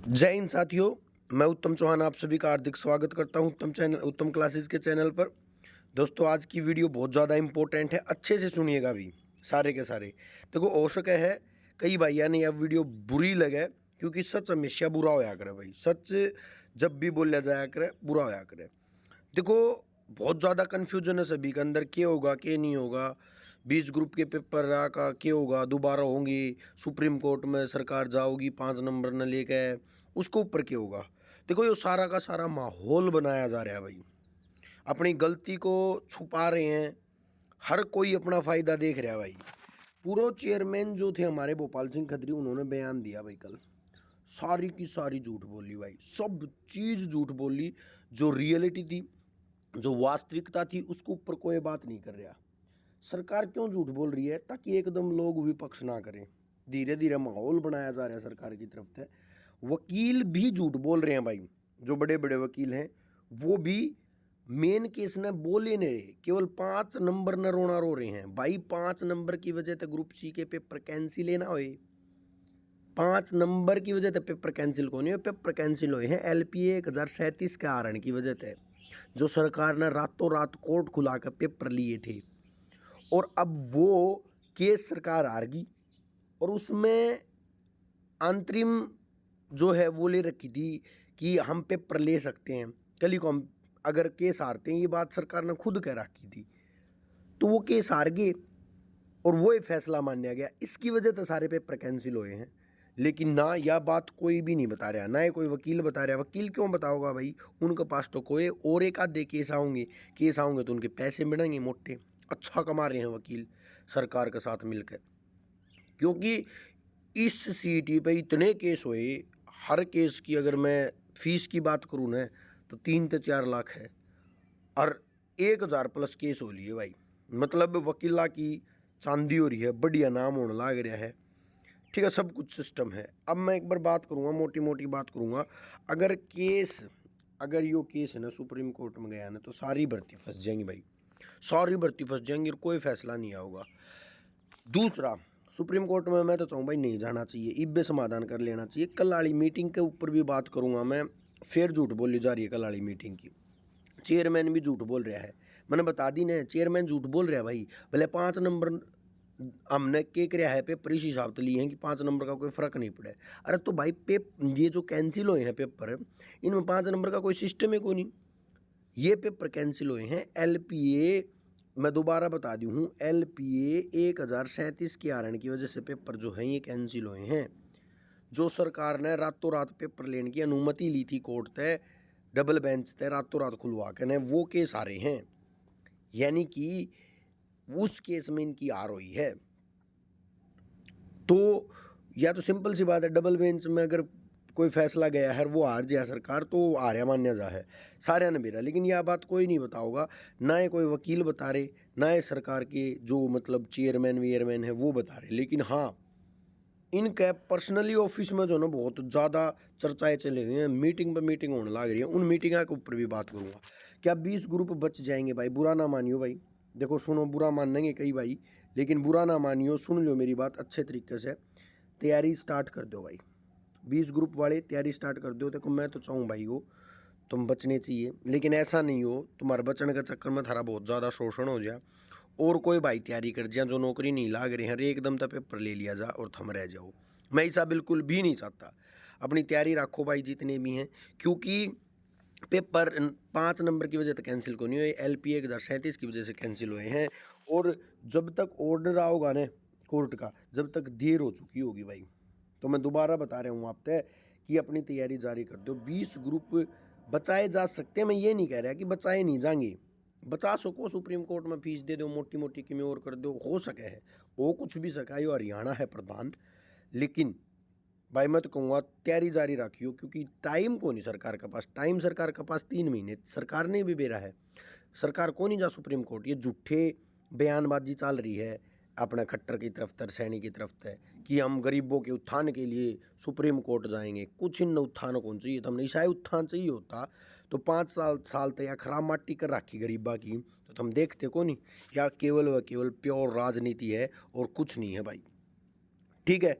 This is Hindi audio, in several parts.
जय हिंद साथियों। मैं उत्तम चौहान आप सभी का हार्दिक स्वागत करता हूं उत्तम क्लासेस के चैनल पर। दोस्तों, आज की वीडियो बहुत ज़्यादा इंपॉर्टेंट है, अच्छे से सुनिएगा भी सारे के सारे। देखो, हो सके है कई भाइया ने यह वीडियो बुरी लगे, क्योंकि सच हमेशा बुरा होया करे भाई। सच जब भी बोला जाया करे बुरा होया करे। देखो, बहुत ज़्यादा कन्फ्यूजन है सभी के अंदर, क्या होगा क्या नहीं होगा। 20 ग्रुप के पेपर का क्या होगा, दोबारा होंगी, सुप्रीम कोर्ट में सरकार जाओगी 5 नंबर न लेके, उसके ऊपर क्या होगा। देखो, ये सारा का सारा माहौल बनाया जा रहा है भाई। अपनी गलती को छुपा रहे हैं, हर कोई अपना फ़ायदा देख रहा है भाई। पूर्व चेयरमैन जो थे हमारे भोपाल सिंह खत्री, उन्होंने बयान दिया भाई कल। सारी की सारी झूठ बोली भाई, सब चीज़ झूठ बोली। जो रियलिटी थी, जो वास्तविकता थी, उसके ऊपर कोई बात नहीं कर रहा। सरकार क्यों झूठ बोल रही है? ताकि एकदम लोग विपक्ष ना करें। धीरे धीरे माहौल बनाया जा रहा है सरकार की तरफ से। वकील भी झूठ बोल रहे हैं भाई। जो बड़े बड़े वकील हैं वो भी मेन केस ने बोले नहीं रहे, केवल 5 नंबर न रोना रो रहे हैं भाई। 5 नंबर की वजह से ग्रुप सी के पेपर कैंसिल है ना हुए। 5 नंबर की वजह से पेपर कैंसिल कौन है? पेपर कैंसिल हुए हैं LPA 1037 के कारण की वजह से, जो सरकार ने रातों रात कोर्ट खुला कर पेपर लिए थे। और अब वो केस सरकार हार गई, और उसमें अंतरिम जो है वो ले रखी थी कि हम पेपर ले सकते हैं कल ही को, हम अगर केस हारते हैं। ये बात सरकार ने खुद कह रखी थी, तो वो केस हार गए और वो फैसला मान्या गया। इसकी वजह से सारे पेपर कैंसिल हुए हैं। लेकिन ना, यह बात कोई भी नहीं बता रहा, ना ही कोई वकील बता रहा। वकील क्यों बताओगा भाई? उनके पास तो कोई और एक आधे केस आएंगे तो उनके पैसे मिलेंगे मोटे। अच्छा कमा रहे हैं वकील सरकार के साथ मिलकर, क्योंकि इस सीटी पे इतने केस हुए। हर केस की अगर मैं फीस की बात करूँ ना, तो 3 से 4 लाख है, और 1000 प्लस केस हो लिए भाई। मतलब वकीला की चांदी हो रही है, बढ़िया नाम होने लग रहा है। ठीक है, सब कुछ सिस्टम है। अब मैं एक बार बात करूँगा, मोटी मोटी बात करूँगा। अगर यो केस है ना सुप्रीम कोर्ट में गया ना, तो सारी भर्ती फंस जाएंगी भाई। सारी भर्ती फंस जाएंगी और कोई फैसला नहीं आएगा। दूसरा, सुप्रीम कोर्ट में मैं तो चाहूँ भाई नहीं जाना चाहिए, इब्बे समाधान कर लेना चाहिए। कल वाली मीटिंग के ऊपर भी बात करूँगा मैं। फिर झूठ बोली जा रही है कल वाली मीटिंग की। चेयरमैन भी झूठ बोल रहा है। मैंने बता दी ना, चेयरमैन झूठ बोल रहा है भाई। भले 5 नंबर हमने के कराया है पेपर, इस हिसाब से लिए हैं कि 5 नंबर का कोई फ़र्क नहीं पड़े। अरे तो भाई ये जो कैंसिल हुए हैं पेपर, इनमें 5 नंबर का कोई सिस्टम है कोई नहीं। ये पेपर कैंसिल हुए हैं LPA, मैं दोबारा बता दी हूँ, LPA 1037 के कारण की वजह से पेपर जो हैं ये कैंसिल हुए हैं। जो सरकार ने रातों रात पेपर लेने की अनुमति ली थी कोर्ट से, डबल बेंच से रातों रात खुलवा के ने, वो केस आ रहे हैं। यानी कि उस केस में इनकी हार हुई है। तो या तो सिंपल सी बात है, डबल बेंच में अगर कोई फैसला गया है वो हार जाए सरकार, तो हार्या मान्य जा है सारे ने मेरा। लेकिन यह बात कोई नहीं बताओगा, ना ही कोई वकील बता रहे, ना ही सरकार के जो मतलब चेयरमैन वेयरमैन है वो बता रहे। लेकिन हाँ, इनके पर्सनली ऑफिस में जो ना बहुत ज़्यादा चर्चाएं चले हुए हैं, मीटिंग पे मीटिंग होने लग रही है। उन मीटिंग के ऊपर भी बात करूँगा। क्या 20 ग्रुप बच जाएंगे भाई? बुरा ना मानियो भाई। देखो सुनो, बुरा मानेंगे कई भाई, लेकिन बुरा ना मानियो, सुन लो मेरी बात अच्छे तरीके से। तैयारी स्टार्ट कर दो भाई। 20 ग्रुप वाले तैयारी स्टार्ट कर दो। देखो, मैं तो चाहूँ भाई हो तुम बचने चाहिए, लेकिन ऐसा नहीं हो तुम्हारे बचने के चक्कर में थारा बहुत ज़्यादा शोषण हो जाए और कोई भाई तैयारी कर जाए जो नौकरी नहीं लाग रहे हैं, एकदम तक पेपर ले लिया जा और थम रह जाओ। मैं ऐसा बिल्कुल भी नहीं चाहता। अपनी तैयारी रखो भाई जितने भी हैं, क्योंकि पेपर 5 नंबर की वजह से कैंसिल को नहीं हुए, LPA 1037 की वजह से कैंसिल हुए हैं। और जब तक ऑर्डर आओगा ना कोर्ट का, जब तक देर हो चुकी होगी भाई। तो मैं दोबारा बता रहा हूँ आपसे कि अपनी तैयारी जारी कर दो। 20 ग्रुप बचाए जा सकते हैं, मैं ये नहीं कह रहा कि बचाए नहीं जाएंगे। बचा सको, सुप्रीम कोर्ट में फीस दे दो, मोटी मोटी की में और कर दो, हो सके है वो कुछ भी सका। यो हरियाणा है प्रधान। लेकिन भाई मैं तो कहूँगा तैयारी जारी रखियो, क्योंकि टाइम को नहीं सरकार के पास। टाइम सरकार के पास 3 महीने सरकार ने भी बेरा है। सरकार को नहीं जा सुप्रीम कोर्ट। ये झूठे बयानबाजी चल रही है अपना खट्टर की तरफ तर, सैनी की तरफ है कि हम गरीबों के उत्थान के लिए सुप्रीम कोर्ट जाएंगे। कुछ इन उत्थान कौन चाहिए? तो हमने शायद उत्थान चाहिए होता तो 5 साल तक या खराब माटी कर रखी गरीबा की, तो तुम देखते को नहीं। या केवल व केवल प्योर राजनीति है और कुछ नहीं है भाई। ठीक है,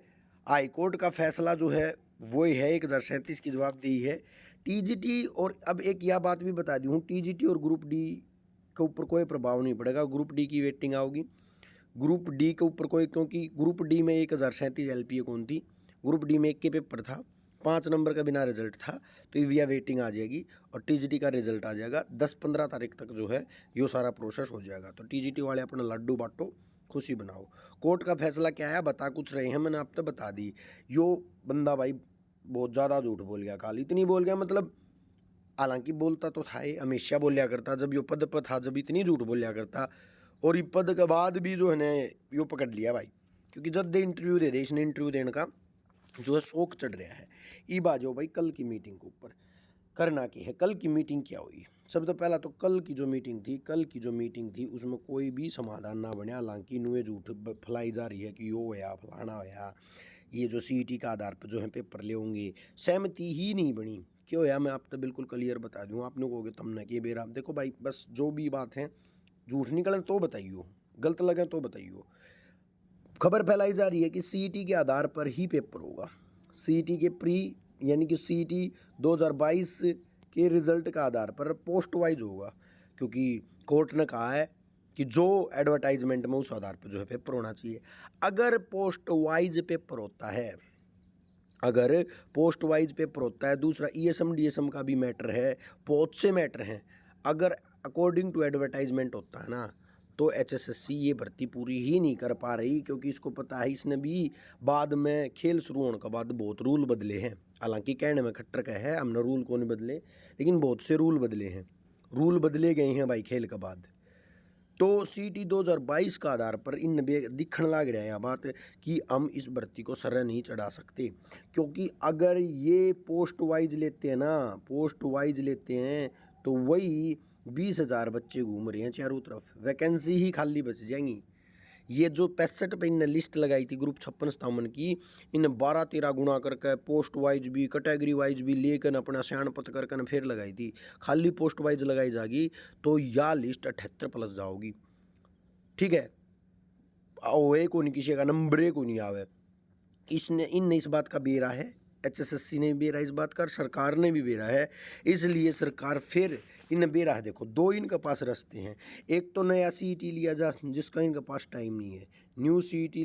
हाई कोर्ट का फैसला जो है वही है 1037 की जवाबदेही है। टीजीटी और अब एक यह बात भी बता दी हूँ, टीजीटी और ग्रुप डी के ऊपर कोई प्रभाव नहीं पड़ेगा। ग्रुप डी की वेटिंग आओगी, ग्रुप डी के ऊपर कोई, क्योंकि ग्रुप डी में 1037 एलपीए कौन थी, ग्रुप डी में एक के पेपर था, 5 नंबर का बिना रिजल्ट था, तो ईवीआ वेटिंग आ जाएगी और टीजीटी का रिजल्ट आ जाएगा 10-15 तारीख तक जो है ये सारा प्रोसेस हो जाएगा। तो टीजीटी वाले अपना लड्डू बांटो, खुशी बनाओ। कोर्ट का फैसला क्या है बता कुछ रहे हैं, मैंने आप तो बता दी। यो बंदा भाई बहुत ज़्यादा झूठ बोल गया, काल इतनी बोल गया, मतलब हालांकि बोलता तो था ही, हमेशा बोलिया करता, जब यो पद पर था जब इतनी झूठ बोलिया करता, और ये पद के बाद भी जो है ना यो पकड़ लिया भाई, क्योंकि जब दे इंटरव्यू दे इसने इंटरव्यू देने का जो है शौक चढ़ रहा है। ई बाजो भाई कल की मीटिंग के ऊपर करना की है। कल की मीटिंग क्या हुई, सबसे पहला तो कल की जो मीटिंग थी उसमें कोई भी समाधान ना बने। हालांकि नुए झूठ फैलाई जा रही है कि यो होया फलाना होया, ये जो सीईटी का आधार पर जो है पेपर ले होंगे, सहमति ही नहीं बनी। क्यों होया मैं आपको बिल्कुल क्लियर बता दूँ, आपने कहोगे तुमने कि बेरा देखो भाई बस जो भी बात है झूठ निकले तो बताइयो, गलत लगे तो बताइयो। खबर फैलाई जा रही है कि सीईटी के आधार पर ही पेपर होगा, सीईटी के प्री यानी कि सीईटी 2022 के रिजल्ट का आधार पर पोस्ट वाइज होगा, क्योंकि कोर्ट ने कहा है कि जो एडवर्टाइजमेंट में उस आधार पर जो है पेपर होना चाहिए। अगर पोस्ट वाइज पेपर होता है, अगर पोस्ट वाइज पेपर होता है, दूसरा ईएसएम डीएसएम का भी मैटर है, बहुत से मैटर हैं, अगर अकॉर्डिंग टू एडवर्टाइजमेंट होता है ना, तो एचएसएससी ये भर्ती पूरी ही नहीं कर पा रही, क्योंकि इसको पता है इसने भी बाद में खेल शुरू होने के बाद बहुत रूल बदले हैं। हालांकि कहने में खट्टर का है, हमने रूल को नहीं बदले, लेकिन बहुत से रूल बदले हैं, रूल बदले गए हैं भाई खेल के बाद। तो सीईटी 2022 का आधार पर इन दिखने लग रहा है यह बात कि हम इस भर्ती को सर नहीं चढ़ा सकते, क्योंकि अगर ये पोस्ट वाइज लेते हैं ना, पोस्ट वाइज लेते हैं तो वही 20,000 बच्चे घूम रहे हैं चारों तरफ, वैकेंसी ही खाली बच जाएंगी। ये जो 65 पे इनने लिस्ट लगाई थी ग्रुप 56-57 की, इन 12-13 गुना करके पोस्ट वाइज भी कैटेगरी वाइज भी लेकर अपना स्याणपत करके फिर लगाई थी, खाली पोस्ट वाइज लगाई जाएगी तो यह लिस्ट 78 प्लस जाओगी। ठीक है, ओए को नहीं किसी का नंबर को नहीं आवे, इनने इस बात का बेरा है, एचएसएससी ने भी बेरा इस बात का, सरकार ने भी बेरा है, इसलिए सरकार फिर इन बेरा है। देखो दो इनके पास रास्ते हैं, एक तो नया सीईटी लिया जा जिसका इनके पास टाइम नहीं है, न्यू सीईटी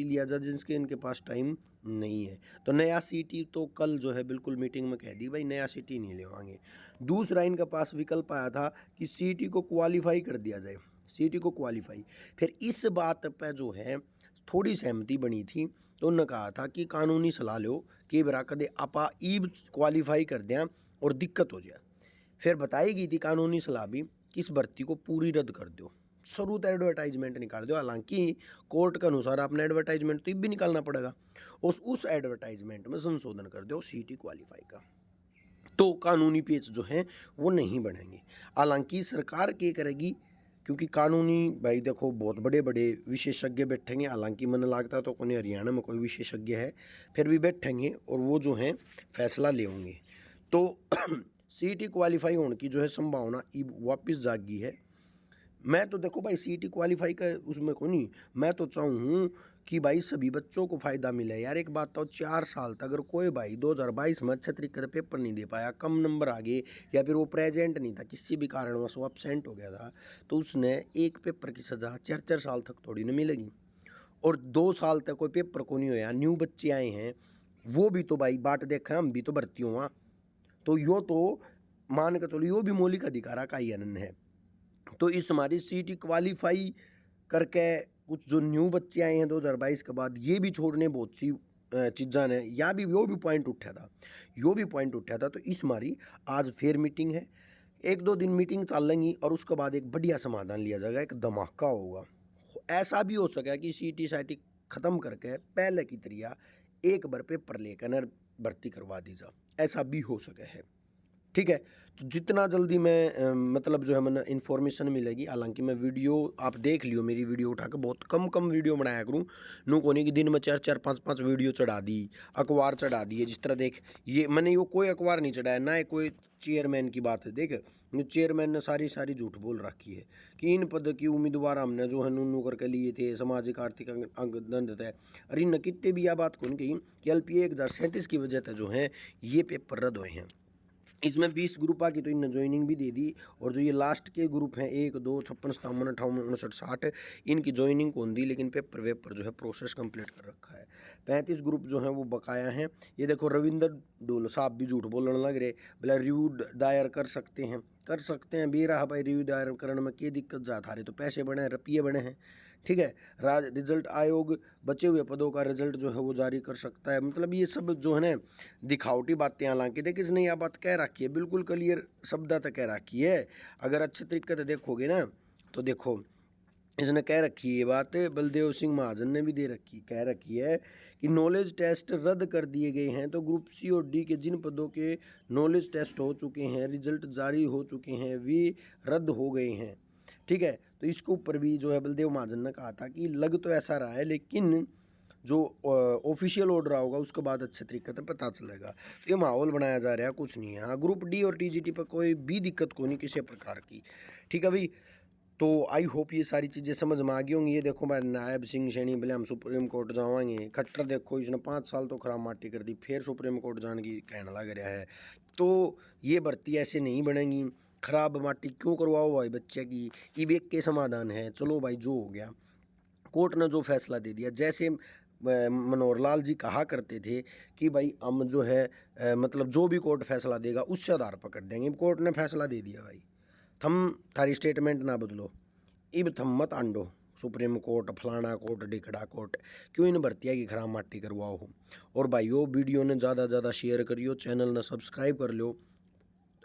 लिया जा जिसके इनके पास टाइम नहीं है। तो नया सीईटी तो कल जो है बिल्कुल मीटिंग में कह दी भाई नया सीईटी नहीं लेवाएंगे। दूसरा इनके पास विकल्प आया था कि सीईटी को क्वालिफाई कर दिया जाए, सीईटी को क्वालिफाई। फिर इस बात पर जो है थोड़ी सहमति बनी थी, तो उन्होंने कहा था कि कानूनी सलाह लो कि बरा कदे आपा ईब क्वालिफाई कर दें और दिक्कत हो जाए। फिर बताई गई थी कानूनी सलाह भी कि इस भर्ती को पूरी रद्द कर दो, शुरू एडवर्टाइजमेंट निकाल दो। हालांकि कोर्ट के अनुसार आपने एडवर्टाइजमेंट तो भी निकालना पड़ेगा, उस एडवर्टाइजमेंट में संशोधन कर दो सीईटी क्वालिफाई का, तो कानूनी पेच जो हैं वो नहीं बढ़ेंगे। हालांकि सरकार क्या करेगी, क्योंकि कानूनी भाई देखो बहुत बड़े बड़े विशेषज्ञ बैठेंगे, हालांकि मैंने लगता तो कोई हरियाणा में कोई विशेषज्ञ है, फिर भी बैठेंगे और वो जो हैं फैसला ले होंगे। तो सीईटी क्वालिफाई होने की जो है संभावना वापस जागी है। मैं तो देखो भाई सीईटी क्वालिफाई का उसमें को नहीं, मैं तो चाहूँ कि भाई सभी बच्चों को फ़ायदा मिले यार। एक बात तो 4 साल तक अगर कोई भाई 2022 में अच्छे तरीके से पेपर नहीं दे पाया, कम नंबर आ गए, या फिर वो प्रेजेंट नहीं था किसी भी कारणवश वो अपसेंट हो गया था, तो उसने एक पेपर की सज़ा 4-4 साल तक थोड़ी ना मिलेगी। और 2 साल तक कोई पेपर को नहीं होया, न्यू बच्चे आए हैं, वो भी तो भाई बाट देखा, हम भी तो भर्ती हुआ, तो यो तो मान के चलो यो भी मौलिक अधिकार का ही आनंद है। तो इस हमारी सीईटी क्वालिफाई करके कुछ जो न्यू बच्चे आए हैं 2022 के बाद, ये भी छोड़ने बहुत सी चीज़ां ने, या भी यो भी पॉइंट उठा था। तो इस हमारी आज फिर मीटिंग है, 1-2 दिन मीटिंग चलेंगी और उसके बाद एक बढ़िया समाधान लिया जाएगा, एक धमाका होगा। ऐसा भी हो सका कि सीईटी साईटी ख़त्म करके पहले की तरह एक बार पेपर लेकर भर्ती करवा दी जा, ऐसा भी हो सका है। ठीक है। तो जितना जल्दी मैं मतलब जो है मैंने इन्फॉर्मेशन मिलेगी, हालांकि मैं वीडियो आप देख लियो, मेरी वीडियो उठा के बहुत कम कम वीडियो बनाया करूँ। नू कोनी कि दिन में 4-4 5-5 वीडियो चढ़ा दी, अखबार चढ़ा दिए। जिस तरह देख, ये मैंने यो कोई अखबार नहीं चढ़ाया, ना ही कोई चेयरमैन की बात है। देख, ये चेयरमैन ने सारी सारी झूठ बोल रखी है कि इन पद की उम्मीदवार हमने जो है नूनू करके लिए थे, सामाजिक आर्थिक अंग थे। अरे न कितने भी यह बात कौन कही कि LPA 1037 की वजह से जो है ये पेपर रद्द हुए हैं। इसमें 20 ग्रुप आ की तो इनने ज्वाइनिंग भी दे दी, और जो ये लास्ट के ग्रुप हैं 1 2 56 57 58 59 60, इनकी ज्वाइनिंग कौन दी, लेकिन पेपर वेपर जो है प्रोसेस कंप्लीट कर रखा है। 35 ग्रुप जो हैं वो बकाया हैं। ये देखो रविंदर डोल साहब भी झूठ बोलने लग रहे, बोला रिव्यू दायर कर सकते हैं भी रहा भाई, रिव्यू दायर करने में क्या दिक्कत जा था, रहे तो पैसे बने हैं, रुपये बने हैं। ठीक है। रिजल्ट आयोग बचे हुए पदों का रिजल्ट जो है वो जारी कर सकता है। मतलब ये सब जो है ना दिखावटी बातें, हालांकि देखिए इसने यह बात कह रखी है, बिल्कुल क्लियर शब्द तक कह रखी है। अगर अच्छे तरीके से देखोगे ना तो देखो, इसने कह रखी है ये बात, बलदेव सिंह महाजन ने भी कह रखी है कि नॉलेज टेस्ट रद्द कर दिए गए हैं। तो ग्रुप C और D के जिन पदों के नॉलेज टेस्ट हो चुके हैं, रिजल्ट जारी हो चुके हैं, वे रद्द हो गए हैं। ठीक है। तो इसके ऊपर भी जो है बलदेव महाजन ने कहा था कि लग तो ऐसा रहा है, लेकिन जो ऑफिशियल ऑर्डर होगा उसके बाद अच्छे तरीके से पता चलेगा। तो ये माहौल बनाया जा रहा है, कुछ नहीं है। हाँ, ग्रुप D और TGT पर कोई भी दिक्कत को नहीं किसी प्रकार की। ठीक है भाई। तो आई होप ये सारी चीज़ें समझ में आ गई होंगी। ये देखो मैं नायब सिंह सैनी बोले हम सुप्रीम कोर्ट जावाएंगे। खट्टर देखो इसने 5 साल तो खराब माटी कर दी, फिर सुप्रीम कोर्ट जाने की कहने लग रहा है। तो ये भर्ती ऐसे नहीं बनेगी। खराब माटी क्यों करवाओ भाई बच्चे की, इवेक के समाधान है। चलो भाई जो हो गया, कोर्ट ने जो फैसला दे दिया। जैसे मनोहर लाल जी कहा करते थे कि भाई हम जो है मतलब जो भी कोर्ट फैसला देगा उससे आधार पकड़ देंगे। कोर्ट ने फैसला दे दिया भाई, थम थारी स्टेटमेंट ना बदलो, इब थम मत आंडो। सुप्रीम कोर्ट फलाना कोर्ट ढिकड़ा कोर्ट, क्यों इन भर्तियाँ की खराब माटी करवाओ हो। और भाइयों वीडियो ने ज़्यादा ज़्यादा शेयर करियो, चैनल ने सब्सक्राइब कर लो।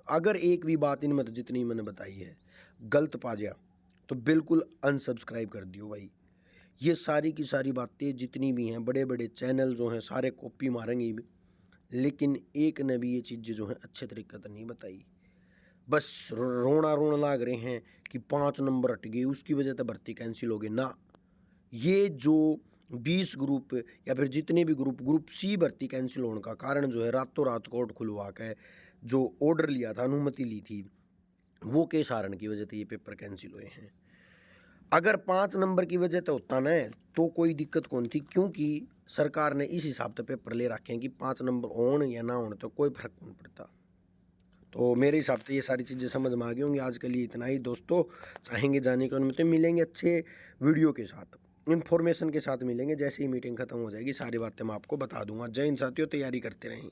अगर एक भी बात इनमें जितनी मैंने बताई है गलत पा जा तो बिल्कुल अनसब्सक्राइब कर दियो भाई। ये सारी की सारी बातें जितनी भी हैं, बड़े बड़े चैनल जो हैं सारे कॉपी मारेंगे, लेकिन एक ने भी ये चीज़ें जो हैं अच्छे तरीके से नहीं बताई। बस रोना रोना लाग रहे हैं कि 5 नंबर हट गए उसकी वजह से भर्ती कैंसिल हो गई ना। ये जो 20 ग्रुप या फिर जितने भी ग्रुप C भर्ती कैंसिल होने का कारण जो है रातों रात कोर्ट खुलवा के जो ऑर्डर लिया था, अनुमति ली थी, वो के कारण की वजह से ये पेपर कैंसिल हुए हैं। अगर 5 नंबर की वजह से होता ना तो कोई दिक्कत कौन थी, क्योंकि सरकार ने इस हिसाब से पेपर ले रखे हैं कि 5 नंबर होन या ना होने तो कोई फर्क नहीं पड़ता। तो मेरे हिसाब से ये सारी चीज़ें समझ में आ गई होंगी। आज के लिए इतना ही दोस्तों। चाहेंगे जाने की अनुमति, मिलेंगे अच्छे वीडियो के साथ, इन्फॉर्मेशन के साथ मिलेंगे। जैसे ही मीटिंग खत्म हो जाएगी सारी बातें मैं आपको बता दूंगा। जय हिंद साथियों, तैयारी करते रहें।